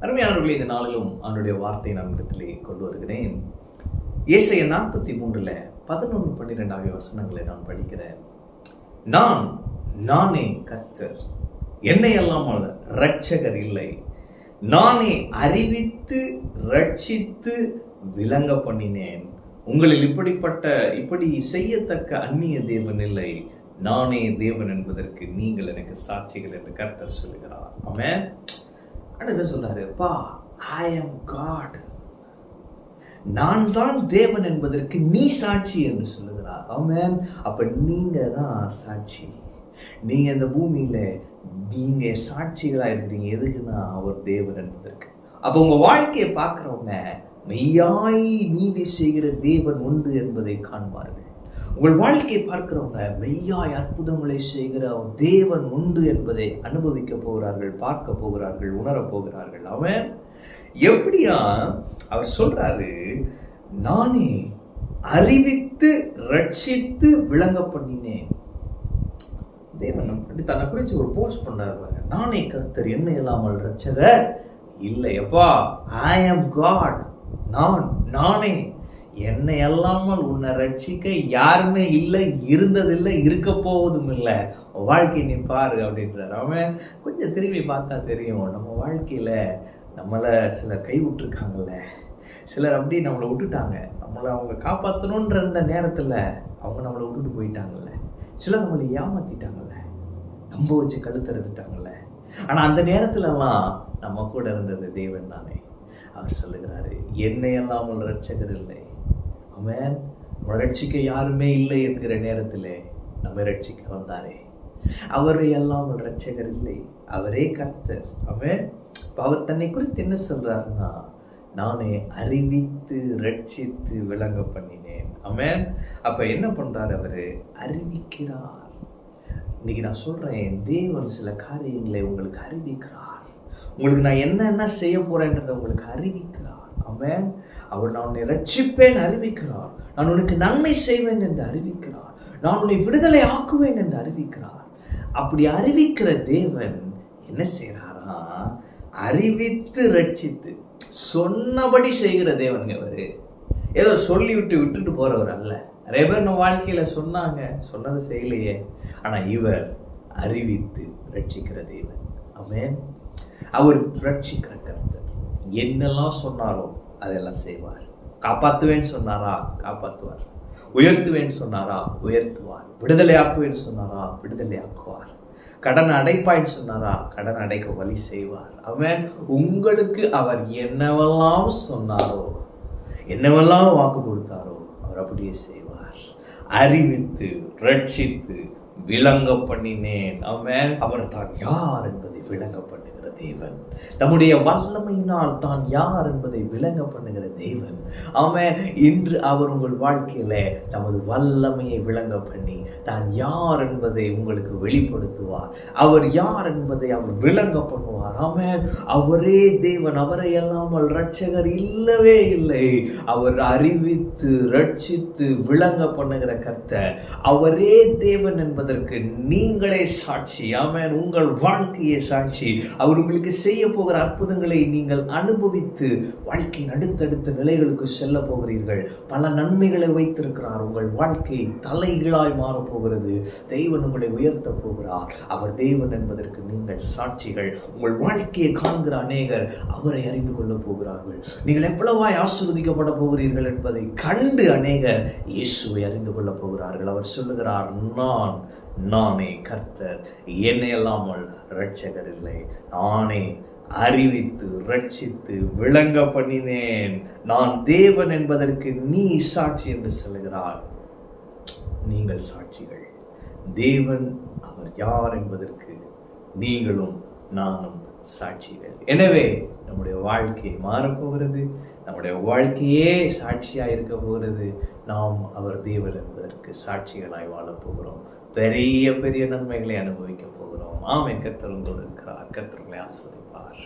அருமையானவர்களே, இந்த நாளிலும் அவனுடைய வார்த்தையை நான் இடத்திலே கொண்டு வருகிறேன். ஏசாயா 43:11-12 ஆகிய வசனங்களை நான் படிக்கிறேன். நானே கர்த்தர், என்னை அல்லாமல் இரட்சகர் இல்லை. நானே அறிவித்து ரட்சித்து விளங்க பண்ணினேன். உங்களில் இப்படி செய்யத்தக்க அந்நிய தேவன் இல்லை. நானே தேவன் என்பதற்கு நீங்கள் எனக்கு சாட்சிகள் என்று கர்த்தர் சொல்லுகிறார். ஆமென். என்ன சொல்றாரு? ஐ அம் காட், நான் தான் தேவன் என்பதற்கு நீ சாட்சி என்று சொல்லுகிறார். ஆமென். அப்ப நீங்க தான் சாட்சி. நீங்க இந்த பூமியில நீங்க சாட்சிகளா இருக்கிறீங்க. எதுக்குன்னா அவர் தேவன் என்பதற்கு. அப்ப உங்க வாழ்க்கையை பார்க்கிறவங்க மெய்யாய் நீதி செய்கிற தேவன் உண்டு என்பதை காண்பார்கள். உங்கள் வாழ்க்கையை பார்க்கிறவங்க மெய்யாய் அற்புதங்களை செய்கிற தேவன் உண்டு என்பதை அனுபவிக்க போகிறார்கள், பார்க்க போகிறார்கள், உணரப் போகிறார்கள். அவன் எப்படியா அவர் சொல்றாரு, நானே அறிவித்து ரட்சித்து விளங்க பண்ணினேன். தேவன் அப்படி தன்னை குறித்து ஒரு போஸ்ட் பண்ணாரு. நானே கர்த்தர், என்னை இல்லாமல் ரட்சகர் இல்லையப்பா. ஐ அம் காட், நானே, என்னை அல்லாமல் உன்னை ரட்சிக்க யாருமே இல்லை, இருந்ததில்லை, இருக்க போவதும் இல்லை. வாழ்க்கை நீ பாரு அப்படின்றார். அவன் கொஞ்சம் திரும்பி பார்த்தா தெரியும், நம்ம வாழ்க்கையில நம்மளை சிலர் கை விட்டுருக்காங்கல்ல, சிலர் அப்படி நம்மளை விட்டுட்டாங்க. நம்மளை அவங்க காப்பாற்றணுன்ற இந்த நேரத்தில் அவங்க நம்மளை விட்டுட்டு போயிட்டாங்கல்ல. சிலர் நம்மளை ஏமாத்திட்டாங்கல்ல, நம்ப வச்சு கழுத்தறுத்துட்டாங்கல்ல. ஆனால் அந்த நேரத்துலலாம் நம்ம கூட இருந்தது தேவன் தானே. அவர் சொல்லுகிறாரு, என்னை அல்லாமல் ரட்சகர் இல்லை. அவன் நம்ம ரட்சிக்க யாருமே இல்லை என்கிற நேரத்தில் நம்ம ரட்சிக்க வந்தாரே. அவரை அல்லாமல் ரட்சகர் இல்லை, அவரே கர்த்தர். அவன் அவர் தன்னை குறித்து என்ன சொல்றாருன்னா, நானே அறிவித்து ரட்சித்து விளங்க பண்ணினேன். அவன் அப்ப என்ன பண்றாரு? அவரு அறிவிக்கிறார். இன்னைக்கு நான் சொல்றேன், தேவன் சில காரியங்களை உங்களுக்கு அறிவிக்கிறார். உங்களுக்கு நான் என்ன செய்ய போறேன்றதை உங்களுக்கு அறிவிக்கிறார். ஆமென். அவர் நான் உன்னை ரட்சிப்பேன் அறிவிக்கிறார். நான் உனக்கு நன்மை செய்வேன் என்று அறிவிக்கிறார். நான் உன்னை விடுதலை ஆக்குவேன் என்று அறிவிக்கிறார். அப்படி அறிவிக்கிற தேவன் என்ன செய்யறாரா? அறிவித்து ரட்சித்து சொன்னபடி செய்கிற தேவன். அவரு ஏதோ சொல்லி விட்டுட்டு போறவர் அல்ல. நிறைய பேர் நம்ம வாழ்க்கையில சொன்னாங்க, சொன்னது செய்யலையே. ஆனா இவர் அறிவித்து ரட்சிக்கிற தேவன். ஆமென். அவர் ரட்சிக்கிற கர்த்தர். என்னெல்லாம் சொன்னாரோ அதெல்லாம் செய்வார். காப்பாற்றுவேன்னு சொன்னாரா காப்பாற்றுவார். உயர்த்துவேன்னு சொன்னாரா உயர்த்துவார். விடுதலை ஆக்குவேன்னு சொன்னாரா விடுதலை ஆக்குவார். கடன் அடைப்பாயின்னு சொன்னாரா கடன் அடைக்க வழி செய்வார். அவன் உங்களுக்கு அவர் என்னவெல்லாம் சொன்னாரோ, என்னவெல்லாம் வாக்கு கொடுத்தாரோ அவர் அப்படியே செய்வார். அறிவித்து ரட்சித்து விளங்க பண்ணினேன். அவன் அவர் தான் யார் என்பதை விளங்க பண்ணுகிற தேவன். தம்முடைய வல்லமையினால் தான் யார் என்பதை விளங்க பண்ணுகிற தேவன். அவன் இன்று அவர் உங்கள் வாழ்க்கையில தமது வல்லமையை விளங்க பண்ணி தான் யார் என்பதை உங்களுக்கு வெளிப்படுத்துவார். அவர் யார் என்பதை அவர் விளங்க பண்ணுவார். அவன் அவரே தேவன். அவரை அல்லாமல் ரட்சகர் இல்லவே இல்லை. அவர் அறிவித்து ரட்சித்து விளங்க பண்ணுகிற கர்த்தர். அவரே தேவன் என்பதற்கு நீங்களே சாட்சி. ஆமென். உங்கள் வாழ்க்கையே சாட்சி. அவர் உங்களுக்கு செய்ய போகிற அற்புதங்களை நீங்கள் அனுபவித்து வாழ்க்கையின் அடுத்தடுத்த நிலைகளுக்கு செல்ல போகிறீர்கள். பல நன்மைகளை வைத்திருக்கிறார். உங்கள் வாழ்க்கை தலைகீழாய் மாறப் போகிறது. தேவன் உங்களை உயர்த்த போகிறார். அவர் தேவன் என்பதற்கு நீங்கள் சாட்சிகள். உங்கள் வாழ்க்கையை காண்கிற அநேகர் அவரை அறிந்து கொள்ள போகிறார்கள். நீங்கள் எவ்வளவாய் ஆசீர்வதிக்கப்பட போகிறீர்கள் என்பதை கண்டு அநேகர் இயேசுவை அறிந்து கொள்ள போகிறார்கள். அவர் சொல்லுகிறார், நானே கர்த்தர், என்னை அல்லாமல் இரட்சகர் இல்லை. நானே அறிவித்து ரட்சித்து விளங்க பண்ணினேன். நான் தேவன் என்பதற்கு நீ சாட்சி என்று சொல்லுகிறார். நீங்கள் சாட்சிகள். தேவன் அவர் யார் என்பதற்கு நீங்களும் நானும் சாட்சிகள். எனவே நம்முடைய வாழ்க்கை மாறப்போகிறது. நம்முடைய வாழ்க்கையே சாட்சியாக இருக்க போகிறது. நாம் அவர் தேவன் என்பதற்கு சாட்சிகளாய் வாழப் போகிறோம். பெரிய பெரிய நன்மைகளை அனுபவிக்க போகிறோம். ஆமென். கர்த்தர் உங்களோடு இருக்கிறார். கர்த்தர் உங்களை ஆசீர்வதிப்பார்.